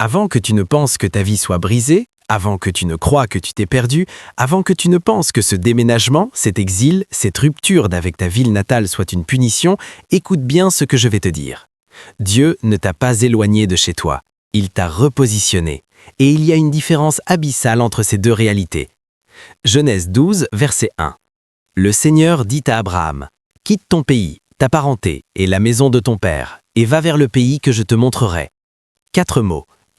Avant que tu ne penses que ta vie soit brisée, avant que tu ne crois que tu t'es perdu, avant que tu ne penses que ce déménagement, cet exil, cette rupture d'avec ta ville natale soit une punition, écoute bien ce que je vais te dire. Dieu ne t'a pas éloigné de chez toi, il t'a repositionné. Et il y a une différence abyssale entre ces deux réalités. Genèse 12, verset 1. Le Seigneur dit à Abraham, « Quitte ton pays, ta parenté et la maison de ton père, et va vers le pays que je te montrerai. »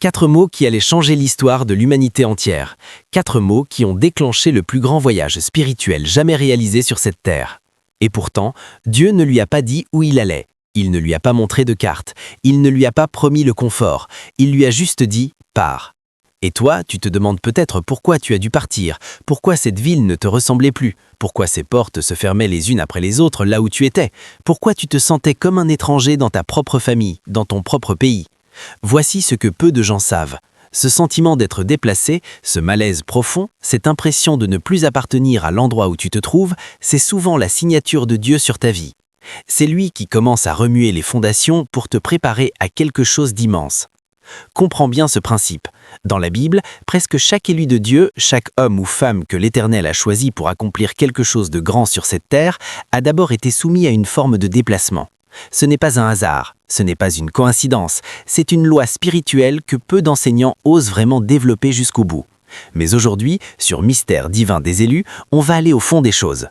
4 mots qui allaient changer l'histoire de l'humanité entière. 4 mots qui ont déclenché le plus grand voyage spirituel jamais réalisé sur cette terre. Et pourtant, Dieu ne lui a pas dit où il allait. Il ne lui a pas montré de carte. Il ne lui a pas promis le confort. Il lui a juste dit « Pars ». Et toi, tu te demandes peut-être pourquoi tu as dû partir, pourquoi cette ville ne te ressemblait plus, pourquoi ces portes se fermaient les unes après les autres là où tu étais, pourquoi tu te sentais comme un étranger dans ta propre famille, dans ton propre pays. Voici ce que peu de gens savent. Ce sentiment d'être déplacé, ce malaise profond, cette impression de ne plus appartenir à l'endroit où tu te trouves, c'est souvent la signature de Dieu sur ta vie. C'est lui qui commence à remuer les fondations pour te préparer à quelque chose d'immense. Comprends bien ce principe. Dans la Bible, presque chaque élu de Dieu, chaque homme ou femme que l'Éternel a choisi pour accomplir quelque chose de grand sur cette terre, a d'abord été soumis à une forme de déplacement. Ce n'est pas un hasard, ce n'est pas une coïncidence, c'est une loi spirituelle que peu d'enseignants osent vraiment développer jusqu'au bout. Mais aujourd'hui, sur Mystère divin des élus, on va aller au fond des choses.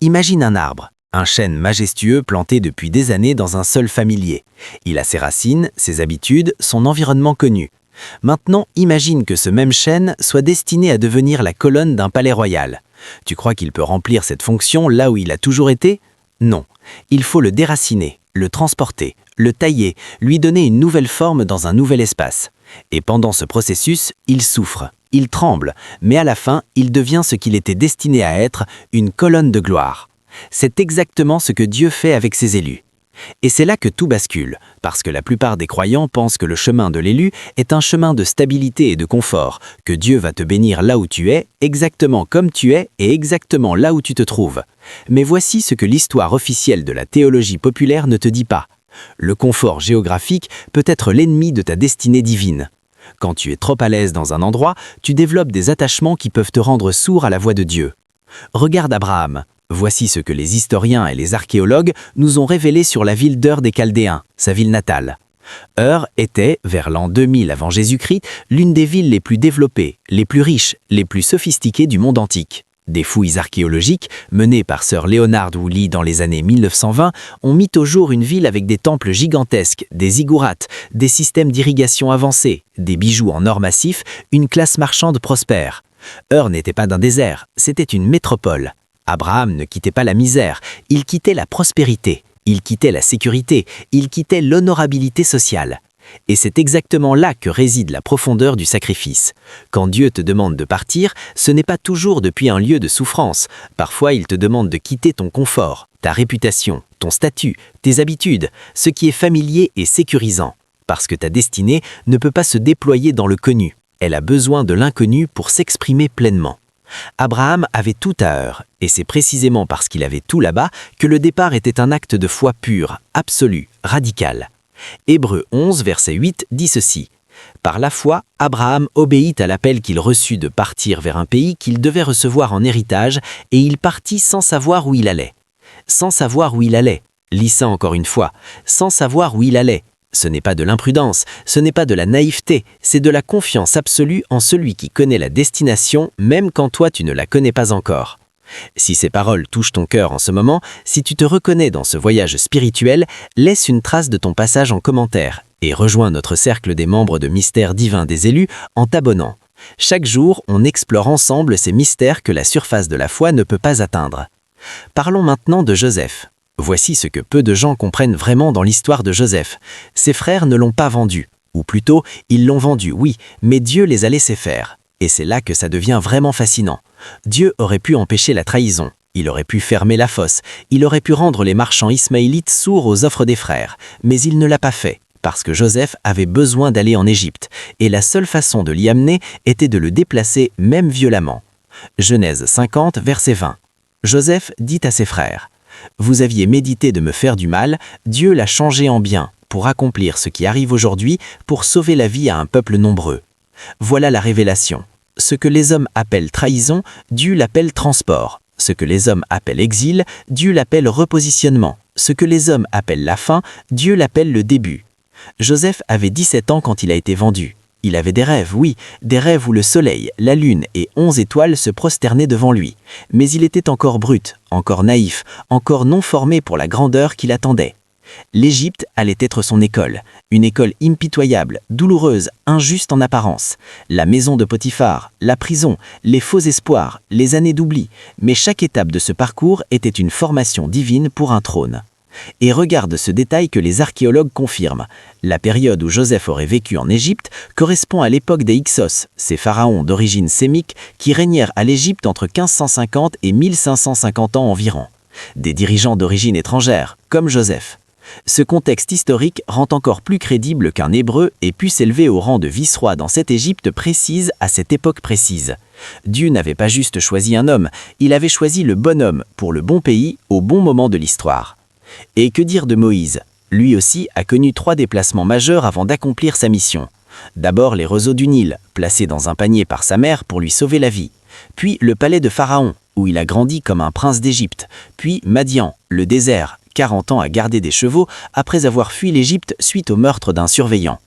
Imagine un arbre. Un chêne majestueux planté depuis des années dans un sol familier. Il a ses racines, ses habitudes, son environnement connu. Maintenant, imagine que ce même chêne soit destiné à devenir la colonne d'un palais royal. Tu crois qu'il peut remplir cette fonction là où il a toujours été? Non. Il faut le déraciner, le transporter, le tailler, lui donner une nouvelle forme dans un nouvel espace. Et pendant ce processus, il souffre, il tremble, mais à la fin, il devient ce qu'il était destiné à être, une colonne de gloire. C'est exactement ce que Dieu fait avec ses élus. Et c'est là que tout bascule, parce que la plupart des croyants pensent que le chemin de l'élu est un chemin de stabilité et de confort, que Dieu va te bénir là où tu es, exactement comme tu es et exactement là où tu te trouves. Mais voici ce que l'histoire officielle de la théologie populaire ne te dit pas. Le confort géographique peut être l'ennemi de ta destinée divine. Quand tu es trop à l'aise dans un endroit, tu développes des attachements qui peuvent te rendre sourd à la voix de Dieu. Regarde Abraham. Voici ce que les historiens et les archéologues nous ont révélé sur la ville d'Ur des Chaldéens, sa ville natale. Ur était, vers l'an 2000 avant Jésus-Christ, l'une des villes les plus développées, les plus riches, les plus sophistiquées du monde antique. Des fouilles archéologiques, menées par Sir Leonard Woolley dans les années 1920, ont mis au jour une ville avec des temples gigantesques, des ziggourats, des systèmes d'irrigation avancés, des bijoux en or massif, une classe marchande prospère. Ur n'était pas d'un désert, c'était une métropole. Abraham ne quittait pas la misère, il quittait la prospérité, il quittait la sécurité, il quittait l'honorabilité sociale. Et c'est exactement là que réside la profondeur du sacrifice. Quand Dieu te demande de partir, ce n'est pas toujours depuis un lieu de souffrance. Parfois, il te demande de quitter ton confort, ta réputation, ton statut, tes habitudes, ce qui est familier et sécurisant. Parce que ta destinée ne peut pas se déployer dans le connu. Elle a besoin de l'inconnu pour s'exprimer pleinement. Abraham avait tout à Ur, et c'est précisément parce qu'il avait tout là-bas que le départ était un acte de foi pur, absolu, radical. Hébreux 11, verset 8 dit ceci. « Par la foi, Abraham obéit à l'appel qu'il reçut de partir vers un pays qu'il devait recevoir en héritage, et il partit sans savoir où il allait. » Sans savoir où il allait. Lis ça encore une fois. Sans savoir où il allait. Ce n'est pas de l'imprudence, ce n'est pas de la naïveté, c'est de la confiance absolue en celui qui connaît la destination, même quand toi tu ne la connais pas encore. Si ces paroles touchent ton cœur en ce moment, si tu te reconnais dans ce voyage spirituel, laisse une trace de ton passage en commentaire et rejoins notre cercle des membres de Mystère divin des élus en t'abonnant. Chaque jour, on explore ensemble ces mystères que la surface de la foi ne peut pas atteindre. Parlons maintenant de Joseph. Voici ce que peu de gens comprennent vraiment dans l'histoire de Joseph. Ses frères ne l'ont pas vendu, ou plutôt, ils l'ont vendu, oui, mais Dieu les a laissés faire. Et c'est là que ça devient vraiment fascinant. Dieu aurait pu empêcher la trahison, il aurait pu fermer la fosse, il aurait pu rendre les marchands ismaélites sourds aux offres des frères, mais il ne l'a pas fait, parce que Joseph avait besoin d'aller en Égypte, et la seule façon de l'y amener était de le déplacer même violemment. Genèse 50, verset 20. Joseph dit à ses frères, « Vous aviez médité de me faire du mal, Dieu l'a changé en bien, pour accomplir ce qui arrive aujourd'hui, pour sauver la vie à un peuple nombreux. Voilà la révélation. Ce que les hommes appellent trahison, Dieu l'appelle transport. Ce que les hommes appellent exil, Dieu l'appelle repositionnement. Ce que les hommes appellent la fin, Dieu l'appelle le début. Joseph avait 17 ans quand il a été vendu. Il avait des rêves, oui, des rêves où le soleil, la lune et 11 étoiles se prosternaient devant lui. Mais il était encore brut, encore naïf, encore non formé pour la grandeur qui l'attendait. L'Égypte allait être son école, une école impitoyable, douloureuse, injuste en apparence. La maison de Potiphar, la prison, les faux espoirs, les années d'oubli, mais chaque étape de ce parcours était une formation divine pour un trône. Et regarde ce détail que les archéologues confirment. La période où Joseph aurait vécu en Égypte correspond à l'époque des Hyksos, ces pharaons d'origine sémique qui régnèrent à l'Égypte entre 1550 et 1550 ans environ. Des dirigeants d'origine étrangère, comme Joseph. Ce contexte historique rend encore plus crédible qu'un Hébreu ait pu s'élever au rang de vice-roi dans cette Égypte précise à cette époque précise. Dieu n'avait pas juste choisi un homme, il avait choisi le bon homme pour le bon pays au bon moment de l'histoire. Et que dire de Moïse? Lui aussi a connu 3 déplacements majeurs avant d'accomplir sa mission. D'abord les roseaux du Nil, placés dans un panier par sa mère pour lui sauver la vie. Puis le palais de Pharaon, où il a grandi comme un prince d'Égypte. Puis Madian, le désert, 40 ans à garder des chevaux après avoir fui l'Égypte suite au meurtre d'un surveillant.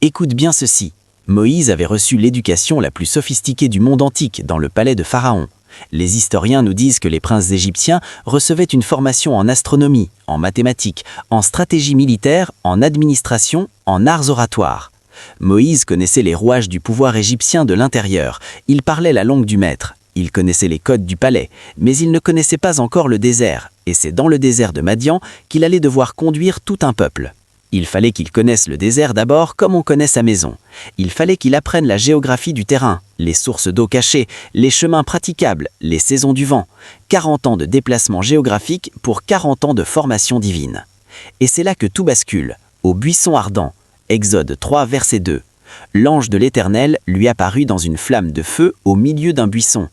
Écoute bien ceci. Moïse avait reçu l'éducation la plus sophistiquée du monde antique dans le palais de Pharaon. Les historiens nous disent que les princes égyptiens recevaient une formation en astronomie, en mathématiques, en stratégie militaire, en administration, en arts oratoires. Moïse connaissait les rouages du pouvoir égyptien de l'intérieur, il parlait la langue du maître, il connaissait les codes du palais, mais il ne connaissait pas encore le désert, et c'est dans le désert de Madian qu'il allait devoir conduire tout un peuple. Il fallait qu'il connaisse le désert d'abord comme on connaît sa maison. Il fallait qu'il apprenne la géographie du terrain, les sources d'eau cachées, les chemins praticables, les saisons du vent. 40 ans de déplacement géographique pour 40 ans de formation divine. Et c'est là que tout bascule, au buisson ardent. Exode 3, verset 2. L'ange de l'Éternel lui apparut dans une flamme de feu au milieu d'un buisson.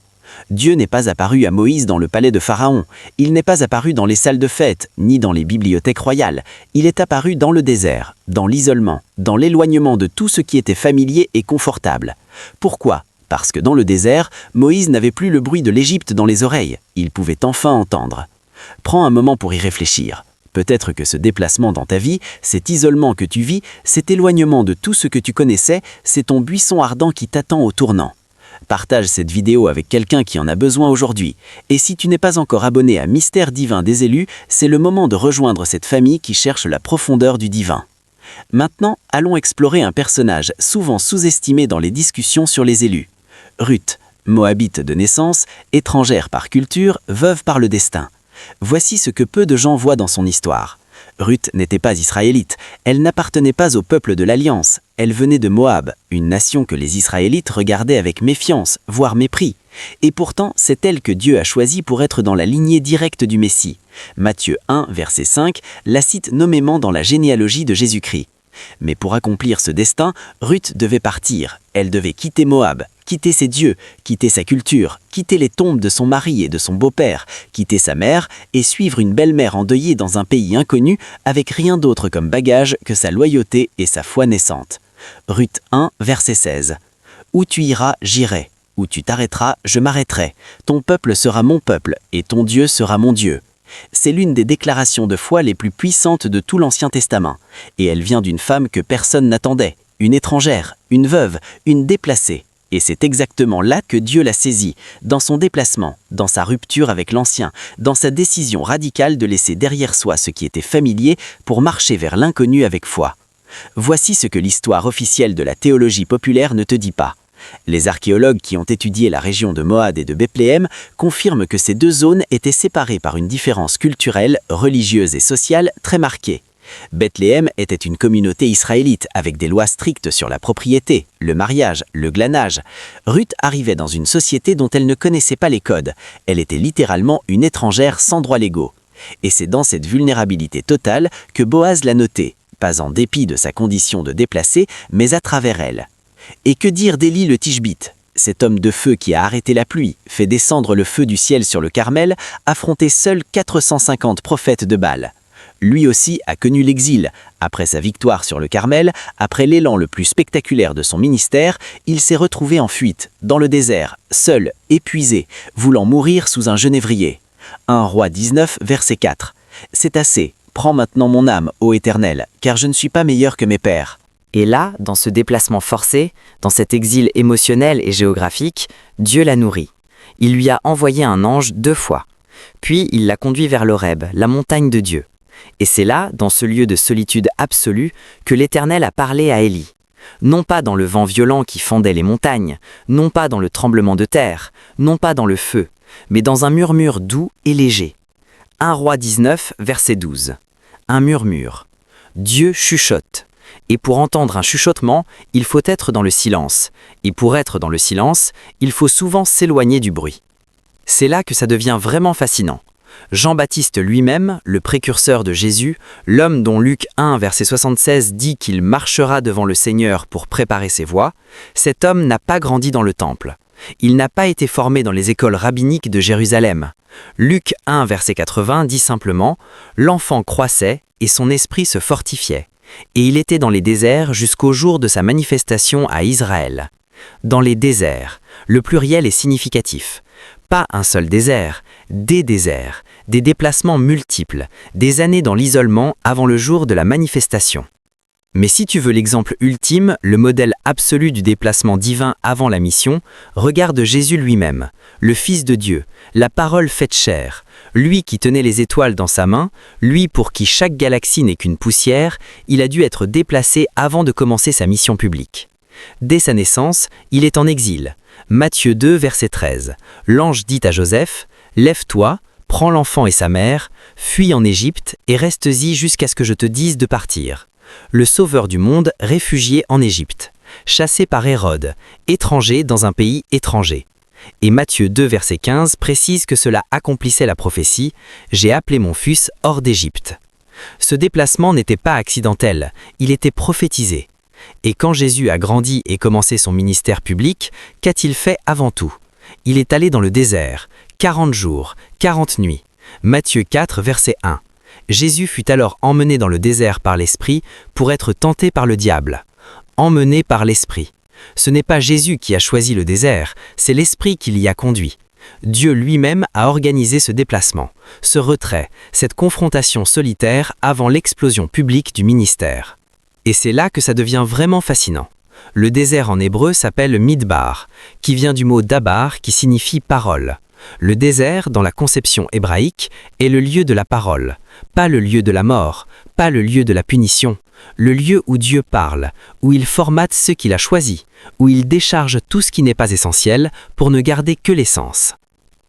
Dieu n'est pas apparu à Moïse dans le palais de Pharaon, il n'est pas apparu dans les salles de fête, ni dans les bibliothèques royales, il est apparu dans le désert, dans l'isolement, dans l'éloignement de tout ce qui était familier et confortable. Pourquoi ? Parce que dans le désert, Moïse n'avait plus le bruit de l'Égypte dans les oreilles, il pouvait enfin entendre. Prends un moment pour y réfléchir. Peut-être que ce déplacement dans ta vie, cet isolement que tu vis, cet éloignement de tout ce que tu connaissais, c'est ton buisson ardent qui t'attend au tournant. Partage cette vidéo avec quelqu'un qui en a besoin aujourd'hui. Et si tu n'es pas encore abonné à Mystère divin des élus, c'est le moment de rejoindre cette famille qui cherche la profondeur du divin. Maintenant, allons explorer un personnage souvent sous-estimé dans les discussions sur les élus. Ruth, moabite de naissance, étrangère par culture, veuve par le destin. Voici ce que peu de gens voient dans son histoire. Ruth n'était pas israélite, elle n'appartenait pas au peuple de l'Alliance, elle venait de Moab, une nation que les Israélites regardaient avec méfiance, voire mépris. Et pourtant, c'est elle que Dieu a choisie pour être dans la lignée directe du Messie. Matthieu 1, verset 5, la cite nommément dans la généalogie de Jésus-Christ. Mais pour accomplir ce destin, Ruth devait partir, elle devait quitter Moab, quitter ses dieux, quitter sa culture, quitter les tombes de son mari et de son beau-père, quitter sa mère et suivre une belle-mère endeuillée dans un pays inconnu avec rien d'autre comme bagage que sa loyauté et sa foi naissante. Ruth 1, verset 16. « Où tu iras, j'irai. Où tu t'arrêteras, je m'arrêterai. Ton peuple sera mon peuple et ton Dieu sera mon Dieu. » C'est l'une des déclarations de foi les plus puissantes de tout l'Ancien Testament. Et elle vient d'une femme que personne n'attendait, une étrangère, une veuve, une déplacée. Et c'est exactement là que Dieu l'a saisie, dans son déplacement, dans sa rupture avec l'Ancien, dans sa décision radicale de laisser derrière soi ce qui était familier pour marcher vers l'inconnu avec foi. Voici ce que l'histoire officielle de la théologie populaire ne te dit pas. Les archéologues qui ont étudié la région de Moab et de Bethléem confirment que ces deux zones étaient séparées par une différence culturelle, religieuse et sociale très marquée. Bethléem était une communauté israélite avec des lois strictes sur la propriété, le mariage, le glanage. Ruth arrivait dans une société dont elle ne connaissait pas les codes. Elle était littéralement une étrangère sans droits légaux. Et c'est dans cette vulnérabilité totale que Boaz l'a notée, pas en dépit de sa condition de déplacée, mais à travers elle. Et que dire d'Élie le Tishbite, cet homme de feu qui a arrêté la pluie, fait descendre le feu du ciel sur le Carmel, affronté seul 450 prophètes de Baal. Lui aussi a connu l'exil. Après sa victoire sur le Carmel, après l'élan le plus spectaculaire de son ministère, il s'est retrouvé en fuite, dans le désert, seul, épuisé, voulant mourir sous un genévrier. 1 Roi 19, verset 4. « C'est assez, prends maintenant mon âme, ô Éternel, car je ne suis pas meilleur que mes pères. » Et là, dans ce déplacement forcé, dans cet exil émotionnel et géographique, Dieu l'a nourri. Il lui a envoyé un ange 2 fois. Puis il l'a conduit vers l'Horeb, la montagne de Dieu. Et c'est là, dans ce lieu de solitude absolue, que l'Éternel a parlé à Élie. Non pas dans le vent violent qui fendait les montagnes, non pas dans le tremblement de terre, non pas dans le feu, mais dans un murmure doux et léger. 1 Roi 19, verset 12. Un murmure. Dieu chuchote. Et pour entendre un chuchotement, il faut être dans le silence. Et pour être dans le silence, il faut souvent s'éloigner du bruit. C'est là que ça devient vraiment fascinant. Jean-Baptiste lui-même, le précurseur de Jésus, l'homme dont Luc 1, verset 76 dit qu'il marchera devant le Seigneur pour préparer ses voies, cet homme n'a pas grandi dans le temple. Il n'a pas été formé dans les écoles rabbiniques de Jérusalem. Luc 1, verset 80 dit simplement « L'enfant croissait et son esprit se fortifiait. Et il était dans les déserts jusqu'au jour de sa manifestation à Israël. » Dans les déserts, le pluriel est significatif. Pas un seul désert, des déserts, des déplacements multiples, des années dans l'isolement avant le jour de la manifestation. Mais si tu veux l'exemple ultime, le modèle absolu du déplacement divin avant la mission, regarde Jésus lui-même, le Fils de Dieu, la parole faite chair, lui qui tenait les étoiles dans sa main, lui pour qui chaque galaxie n'est qu'une poussière, il a dû être déplacé avant de commencer sa mission publique. Dès sa naissance, il est en exil. Matthieu 2, verset 13. L'ange dit à Joseph « Lève-toi, prends l'enfant et sa mère, fuis en Égypte et reste-y jusqu'à ce que je te dise de partir. » Le sauveur du monde réfugié en Égypte, chassé par Hérode, étranger dans un pays étranger. Et Matthieu 2, verset 15 précise que cela accomplissait la prophétie « J'ai appelé mon fils hors d'Égypte ». Ce déplacement n'était pas accidentel, il était prophétisé. Et quand Jésus a grandi et commencé son ministère public, qu'a-t-il fait avant tout? Il est allé dans le désert, 40 jours, 40 nuits. Matthieu 4, verset 1. Jésus fut alors emmené dans le désert par l'Esprit pour être tenté par le diable. Emmené par l'Esprit. Ce n'est pas Jésus qui a choisi le désert, c'est l'Esprit qui l'y a conduit. Dieu lui-même a organisé ce déplacement, ce retrait, cette confrontation solitaire avant l'explosion publique du ministère. Et c'est là que ça devient vraiment fascinant. Le désert en hébreu s'appelle Midbar, qui vient du mot dabar qui signifie parole. Le désert, dans la conception hébraïque, est le lieu de la parole, pas le lieu de la mort, pas le lieu de la punition, le lieu où Dieu parle, où il formate ce qu'il a choisi, où il décharge tout ce qui n'est pas essentiel pour ne garder que l'essence.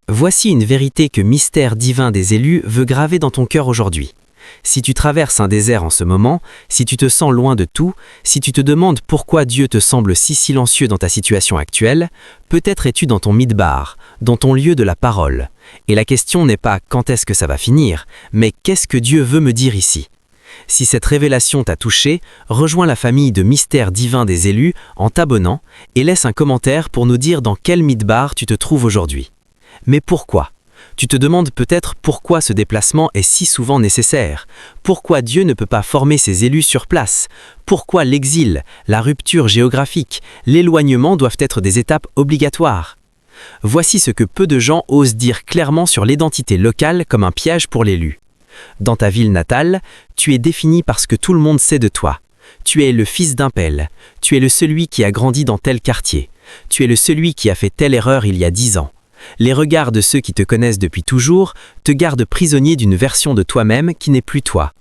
Voici une vérité que Mystère divin des élus veut graver dans ton cœur aujourd'hui. Si tu traverses un désert en ce moment, si tu te sens loin de tout, si tu te demandes pourquoi Dieu te semble si silencieux dans ta situation actuelle, peut-être es-tu dans ton midbar, dans ton lieu de la parole. Et la question n'est pas quand est-ce que ça va finir, mais qu'est-ce que Dieu veut me dire ici? Si cette révélation t'a touché, rejoins la famille de Mystère divin des élus en t'abonnant et laisse un commentaire pour nous dire dans quel midbar tu te trouves aujourd'hui. Mais pourquoi? Tu te demandes peut-être pourquoi ce déplacement est si souvent nécessaire, pourquoi Dieu ne peut pas former ses élus sur place, pourquoi l'exil, la rupture géographique, l'éloignement doivent être des étapes obligatoires. Voici ce que peu de gens osent dire clairement sur l'identité locale comme un piège pour l'élu. Dans ta ville natale, tu es défini par ce que tout le monde sait de toi. Tu es le fils d'un pèl, tu es le celui qui a grandi dans tel quartier, tu es le celui qui a fait telle erreur il y a 10 ans. Les regards de ceux qui te connaissent depuis toujours te gardent prisonnier d'une version de toi-même qui n'est plus toi.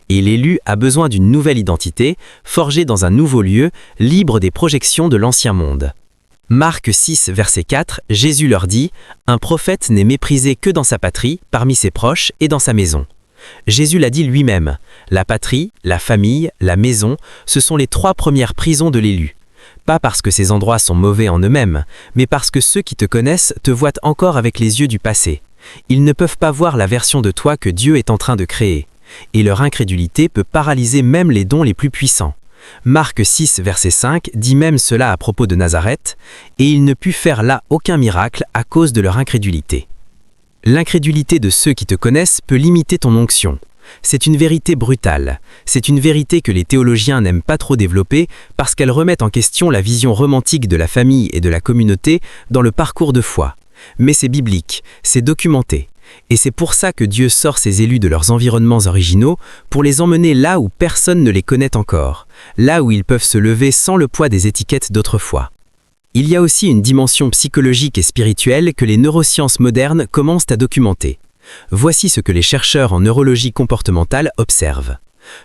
Et l'élu a besoin d'une nouvelle identité, forgée dans un nouveau lieu, libre des projections de l'ancien monde. Marc 6, verset 4, Jésus leur dit « Un prophète n'est méprisé que dans sa patrie, parmi ses proches et dans sa maison. » Jésus l'a dit lui-même, la patrie, la famille, la maison, ce sont les 3 premières prisons de l'élu. Pas parce que ces endroits sont mauvais en eux-mêmes, mais parce que ceux qui te connaissent te voient encore avec les yeux du passé. Ils ne peuvent pas voir la version de toi que Dieu est en train de créer. Et leur incrédulité peut paralyser même les dons les plus puissants. Marc 6, verset 5 dit même cela à propos de Nazareth, « Et il ne put faire là aucun miracle à cause de leur incrédulité. » L'incrédulité de ceux qui te connaissent peut limiter ton onction. C'est une vérité brutale. C'est une vérité que les théologiens n'aiment pas trop développer parce qu'elle remet en question la vision romantique de la famille et de la communauté dans le parcours de foi. Mais c'est biblique, c'est documenté. Et c'est pour ça que Dieu sort ses élus de leurs environnements originaux pour les emmener là où personne ne les connaît encore, là où ils peuvent se lever sans le poids des étiquettes d'autrefois. Il y a aussi une dimension psychologique et spirituelle que les neurosciences modernes commencent à documenter. Voici ce que les chercheurs en neurologie comportementale observent.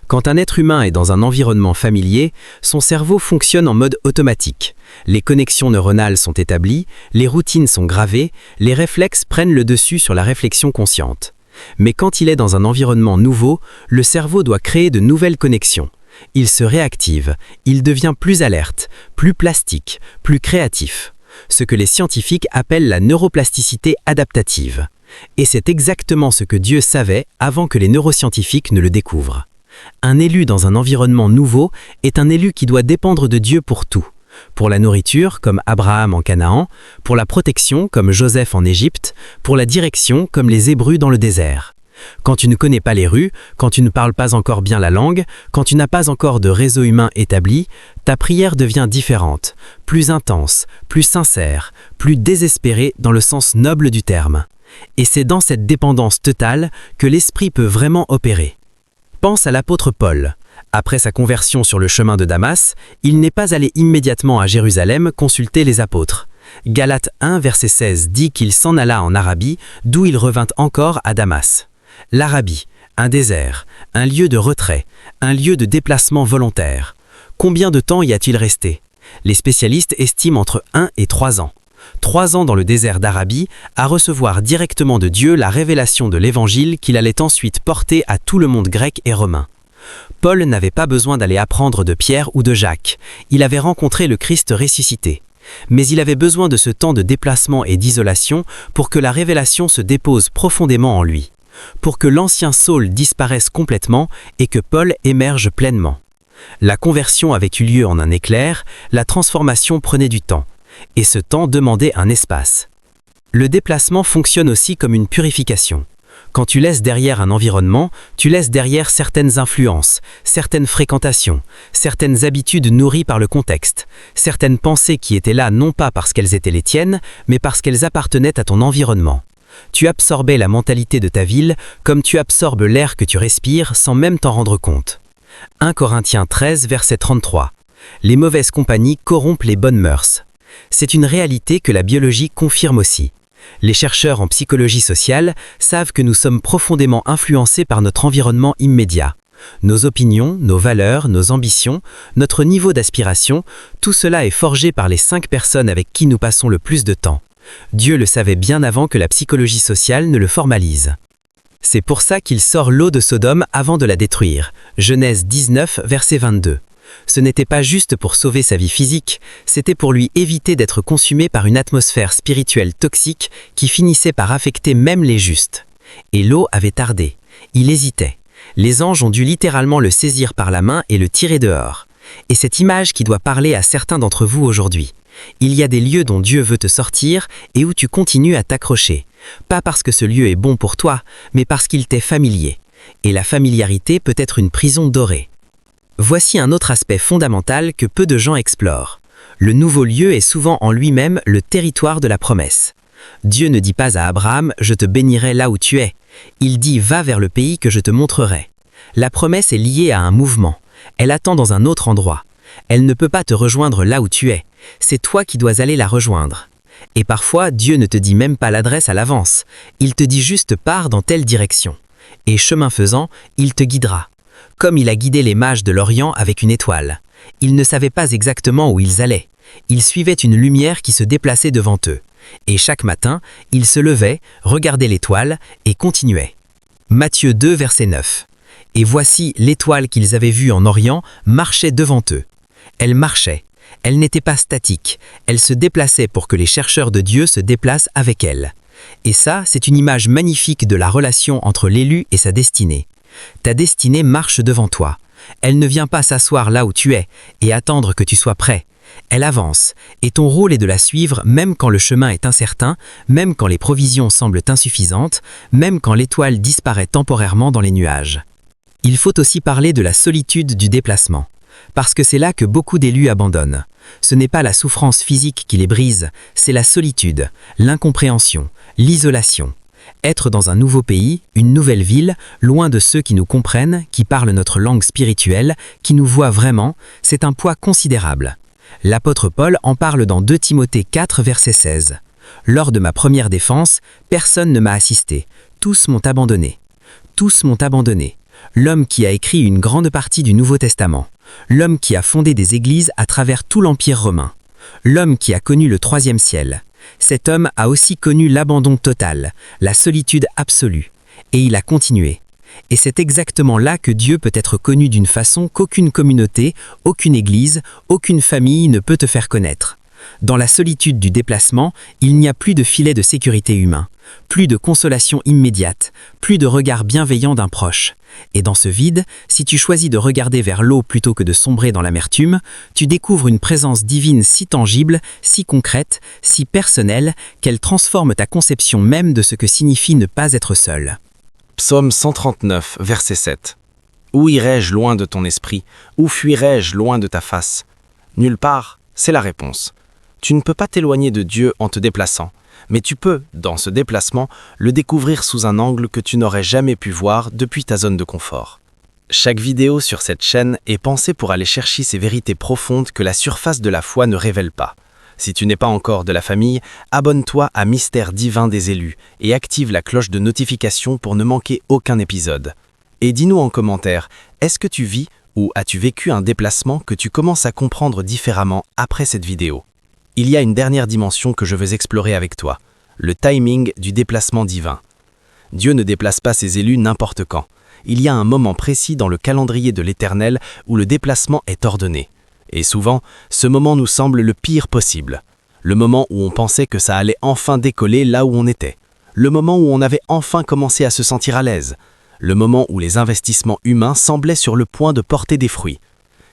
Quand un être humain est dans un environnement familier, son cerveau fonctionne en mode automatique. Les connexions neuronales sont établies, les routines sont gravées, les réflexes prennent le dessus sur la réflexion consciente. Mais quand il est dans un environnement nouveau, le cerveau doit créer de nouvelles connexions. Il se réactive, il devient plus alerte, plus plastique, plus créatif. Ce que les scientifiques appellent la neuroplasticité adaptative. Et c'est exactement ce que Dieu savait avant que les neuroscientifiques ne le découvrent. Un élu dans un environnement nouveau est un élu qui doit dépendre de Dieu pour tout. Pour la nourriture, comme Abraham en Canaan, pour la protection, comme Joseph en Égypte, pour la direction, comme les Hébreux dans le désert. Quand tu ne connais pas les rues, quand tu ne parles pas encore bien la langue, quand tu n'as pas encore de réseau humain établi, ta prière devient différente, plus intense, plus sincère, plus désespérée dans le sens noble du terme. Et c'est dans cette dépendance totale que l'esprit peut vraiment opérer. Pense à l'apôtre Paul. Après sa conversion sur le chemin de Damas, il n'est pas allé immédiatement à Jérusalem consulter les apôtres. Galates 1, verset 16 dit qu'il s'en alla en Arabie, d'où il revint encore à Damas. L'Arabie, un désert, un lieu de retrait, un lieu de déplacement volontaire. Combien de temps y a-t-il resté? Les spécialistes estiment entre 1 et 3 ans. 3 ans dans le désert d'Arabie à recevoir directement de Dieu la révélation de l'Évangile qu'il allait ensuite porter à tout le monde grec et romain. Paul n'avait pas besoin d'aller apprendre de Pierre ou de Jacques. Il avait rencontré le Christ ressuscité. Mais il avait besoin de ce temps de déplacement et d'isolation pour que la révélation se dépose profondément en lui. Pour que l'ancien Saul disparaisse complètement et que Paul émerge pleinement. La conversion avait eu lieu en un éclair, la transformation prenait du temps. Et ce temps demandait un espace. Le déplacement fonctionne aussi comme une purification. Quand tu laisses derrière un environnement, tu laisses derrière certaines influences, certaines fréquentations, certaines habitudes nourries par le contexte, certaines pensées qui étaient là non pas parce qu'elles étaient les tiennes, mais parce qu'elles appartenaient à ton environnement. Tu absorbais la mentalité de ta ville comme tu absorbes l'air que tu respires sans même t'en rendre compte. 1 Corinthiens 13, verset 33. Les mauvaises compagnies corrompent les bonnes mœurs. C'est une réalité que la biologie confirme aussi. Les chercheurs en psychologie sociale savent que nous sommes profondément influencés par notre environnement immédiat. Nos opinions, nos valeurs, nos ambitions, notre niveau d'aspiration, tout cela est forgé par les 5 personnes avec qui nous passons le plus de temps. Dieu le savait bien avant que la psychologie sociale ne le formalise. C'est pour ça qu'il sort l'eau de Sodome avant de la détruire. Genèse 19, verset 22. Ce n'était pas juste pour sauver sa vie physique, c'était pour lui éviter d'être consumé par une atmosphère spirituelle toxique qui finissait par affecter même les justes. Et l'eau avait tardé. Il hésitait. Les anges ont dû littéralement le saisir par la main et le tirer dehors. Et cette image qui doit parler à certains d'entre vous aujourd'hui. Il y a des lieux dont Dieu veut te sortir et où tu continues à t'accrocher. Pas parce que ce lieu est bon pour toi, mais parce qu'il t'est familier. Et la familiarité peut être une prison dorée. Voici un autre aspect fondamental que peu de gens explorent. Le nouveau lieu est souvent en lui-même le territoire de la promesse. Dieu ne dit pas à Abraham « Je te bénirai là où tu es ». Il dit « Va vers le pays que je te montrerai ». La promesse est liée à un mouvement. Elle attend dans un autre endroit. Elle ne peut pas te rejoindre là où tu es. C'est toi qui dois aller la rejoindre. Et parfois, Dieu ne te dit même pas l'adresse à l'avance. Il te dit juste « Pars dans telle direction ». Et chemin faisant, il te guidera. Comme il a guidé les mages de l'Orient avec une étoile. Ils ne savaient pas exactement où ils allaient. Ils suivaient une lumière qui se déplaçait devant eux. Et chaque matin, ils se levaient, regardaient l'étoile et continuaient. Matthieu 2, verset 9. Et voici l'étoile qu'ils avaient vue en Orient marchait devant eux. Elle marchait. Elle n'était pas statique. Elle se déplaçait pour que les chercheurs de Dieu se déplacent avec elle. Et ça, c'est une image magnifique de la relation entre l'élu et sa destinée. Ta destinée marche devant toi. Elle ne vient pas s'asseoir là où tu es et attendre que tu sois prêt. Elle avance, et ton rôle est de la suivre même quand le chemin est incertain, même quand les provisions semblent insuffisantes, même quand l'étoile disparaît temporairement dans les nuages. Il faut aussi parler de la solitude du déplacement, parce que c'est là que beaucoup d'élus abandonnent. Ce n'est pas la souffrance physique qui les brise, c'est la solitude, l'incompréhension, l'isolation. Être dans un nouveau pays, une nouvelle ville, loin de ceux qui nous comprennent, qui parlent notre langue spirituelle, qui nous voient vraiment, c'est un poids considérable. L'apôtre Paul en parle dans 2 Timothée 4, verset 16. « Lors de ma première défense, personne ne m'a assisté. Tous m'ont abandonné. Tous m'ont abandonné. L'homme qui a écrit une grande partie du Nouveau Testament. L'homme qui a fondé des églises à travers tout l'Empire romain. L'homme qui a connu le 3e ciel. Cet homme a aussi connu l'abandon total, la solitude absolue. Et il a continué. Et c'est exactement là que Dieu peut être connu d'une façon qu'aucune communauté, aucune église, aucune famille ne peut te faire connaître. Dans la solitude du déplacement, il n'y a plus de filet de sécurité humain, plus de consolation immédiate, plus de regard bienveillant d'un proche. Et dans ce vide, si tu choisis de regarder vers l'eau plutôt que de sombrer dans l'amertume, tu découvres une présence divine si tangible, si concrète, si personnelle, qu'elle transforme ta conception même de ce que signifie ne pas être seul. Psaume 139, verset 7. Où irai-je loin de ton esprit? Où fuirai-je loin de ta face? Nulle part, c'est la réponse. Tu ne peux pas t'éloigner de Dieu en te déplaçant, mais tu peux, dans ce déplacement, le découvrir sous un angle que tu n'aurais jamais pu voir depuis ta zone de confort. Chaque vidéo sur cette chaîne est pensée pour aller chercher ces vérités profondes que la surface de la foi ne révèle pas. Si tu n'es pas encore de la famille, abonne-toi à Mystère divin des élus et active la cloche de notification pour ne manquer aucun épisode. Et dis-nous en commentaire, est-ce que tu vis ou as-tu vécu un déplacement que tu commences à comprendre différemment après cette vidéo? Il y a une dernière dimension que je veux explorer avec toi, le timing du déplacement divin. Dieu ne déplace pas ses élus n'importe quand. Il y a un moment précis dans le calendrier de l'Éternel où le déplacement est ordonné. Et souvent, ce moment nous semble le pire possible. Le moment où on pensait que ça allait enfin décoller là où on était. Le moment où on avait enfin commencé à se sentir à l'aise. Le moment où les investissements humains semblaient sur le point de porter des fruits.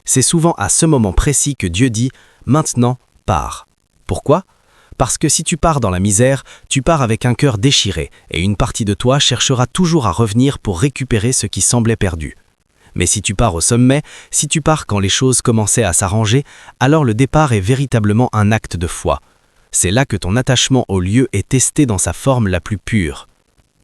C'est souvent à ce moment précis que Dieu dit « Maintenant, pars ». Pourquoi? Parce que si tu pars dans la misère, tu pars avec un cœur déchiré et une partie de toi cherchera toujours à revenir pour récupérer ce qui semblait perdu. Mais si tu pars au sommet, si tu pars quand les choses commençaient à s'arranger, alors le départ est véritablement un acte de foi. C'est là que ton attachement au lieu est testé dans sa forme la plus pure.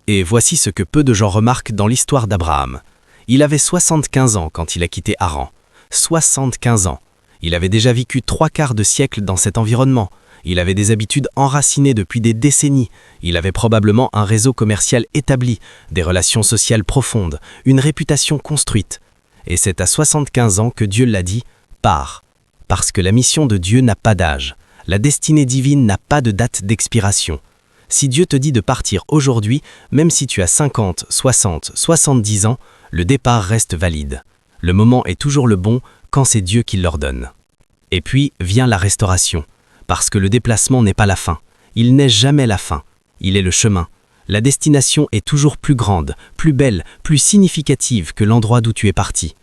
Et voici ce que peu de gens remarquent dans l'histoire d'Abraham. Il avait 75 ans quand il a quitté Haran. 75 ans. Il avait déjà vécu 3/4 de siècle dans cet environnement. Il avait des habitudes enracinées depuis des décennies. Il avait probablement un réseau commercial établi, des relations sociales profondes, une réputation construite. Et c'est à 75 ans que Dieu l'a dit « Pars ». Parce que la mission de Dieu n'a pas d'âge. La destinée divine n'a pas de date d'expiration. Si Dieu te dit de partir aujourd'hui, même si tu as 50, 60, 70 ans, le départ reste valide. Le moment est toujours le bon quand c'est Dieu qui l'ordonne. Et puis vient la restauration. Parce que le déplacement n'est pas la fin. Il n'est jamais la fin. Il est le chemin. La destination est toujours plus grande, plus belle, plus significative que l'endroit d'où tu es parti.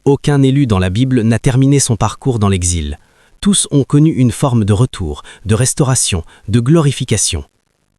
Aucun élu dans la Bible n'a terminé son parcours dans l'exil. Tous ont connu une forme de retour, de restauration, de glorification.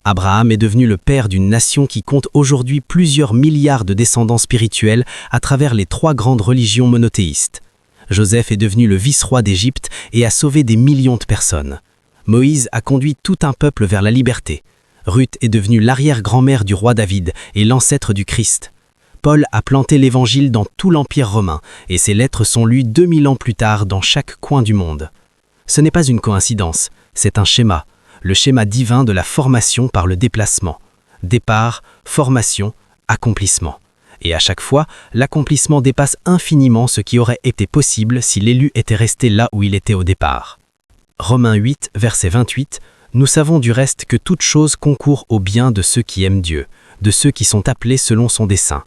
Abraham est devenu le père d'une nation qui compte aujourd'hui plusieurs milliards de descendants spirituels à travers les 3 grandes religions monothéistes. Joseph est devenu le vice-roi d'Égypte et a sauvé des millions de personnes. Moïse a conduit tout un peuple vers la liberté. Ruth est devenue l'arrière-grand-mère du roi David et l'ancêtre du Christ. Paul a planté l'évangile dans tout l'Empire romain et ses lettres sont lues 2000 ans plus tard dans chaque coin du monde. Ce n'est pas une coïncidence, c'est un schéma, le schéma divin de la formation par le déplacement. Départ, formation, accomplissement. Et à chaque fois, l'accomplissement dépasse infiniment ce qui aurait été possible si l'élu était resté là où il était au départ. Romains 8, verset 28, nous savons du reste que toute chose concourt au bien de ceux qui aiment Dieu, de ceux qui sont appelés selon son dessein.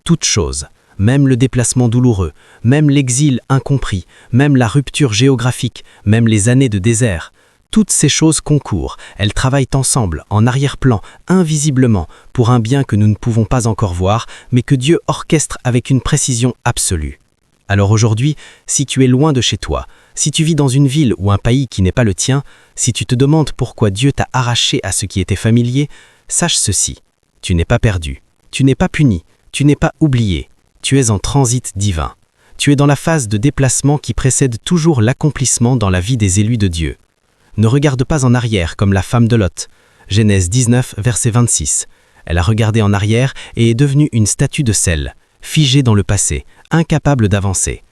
Toute chose, même le déplacement douloureux, même l'exil incompris, même la rupture géographique, même les années de désert, toutes ces choses concourent, elles travaillent ensemble, en arrière-plan, invisiblement, pour un bien que nous ne pouvons pas encore voir, mais que Dieu orchestre avec une précision absolue. Alors aujourd'hui, si tu es loin de chez toi, si tu vis dans une ville ou un pays qui n'est pas le tien, si tu te demandes pourquoi Dieu t'a arraché à ce qui était familier, sache ceci, tu n'es pas perdu, tu n'es pas puni, tu n'es pas oublié. Tu es en transit divin. Tu es dans la phase de déplacement qui précède toujours l'accomplissement dans la vie des élus de Dieu. Ne regarde pas en arrière comme la femme de Lot. Genèse 19, verset 26. Elle a regardé en arrière et est devenue une statue de sel, figée dans le passé, incapable d'avancer.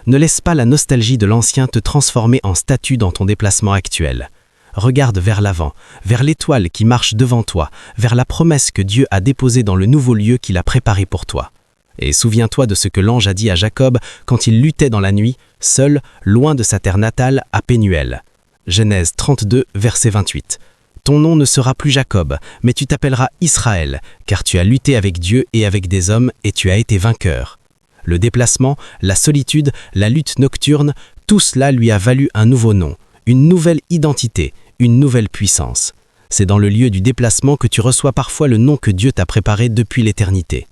Ne laisse pas la nostalgie de l'ancien te transformer en statue dans ton déplacement actuel. Regarde vers l'avant, vers l'étoile qui marche devant toi, vers la promesse que Dieu a déposée dans le nouveau lieu qu'il a préparé pour toi. Et souviens-toi de ce que l'ange a dit à Jacob quand il luttait dans la nuit, seul, loin de sa terre natale, à Pénuel. Genèse 32, verset 28. Ton nom ne sera plus Jacob, mais tu t'appelleras Israël, car tu as lutté avec Dieu et avec des hommes, et tu as été vainqueur. Le déplacement, la solitude, la lutte nocturne, tout cela lui a valu un nouveau nom, une nouvelle identité, une nouvelle puissance. C'est dans le lieu du déplacement que tu reçois parfois le nom que Dieu t'a préparé depuis l'éternité.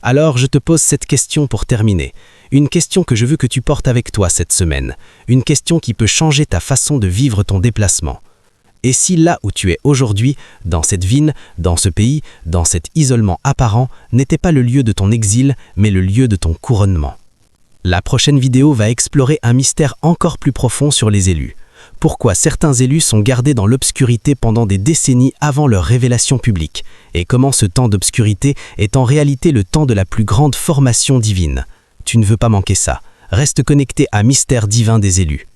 Alors je te pose cette question pour terminer, une question que je veux que tu portes avec toi cette semaine, une question qui peut changer ta façon de vivre ton déplacement. Et si là où tu es aujourd'hui, dans cette ville, dans ce pays, dans cet isolement apparent, n'était pas le lieu de ton exil, mais le lieu de ton couronnement? La prochaine vidéo va explorer un mystère encore plus profond sur les élus. Pourquoi certains élus sont gardés dans l'obscurité pendant des décennies avant leur révélation publique, et comment ce temps d'obscurité est en réalité le temps de la plus grande formation divine. Tu ne veux pas manquer ça. Reste connecté à Mystère divin des élus.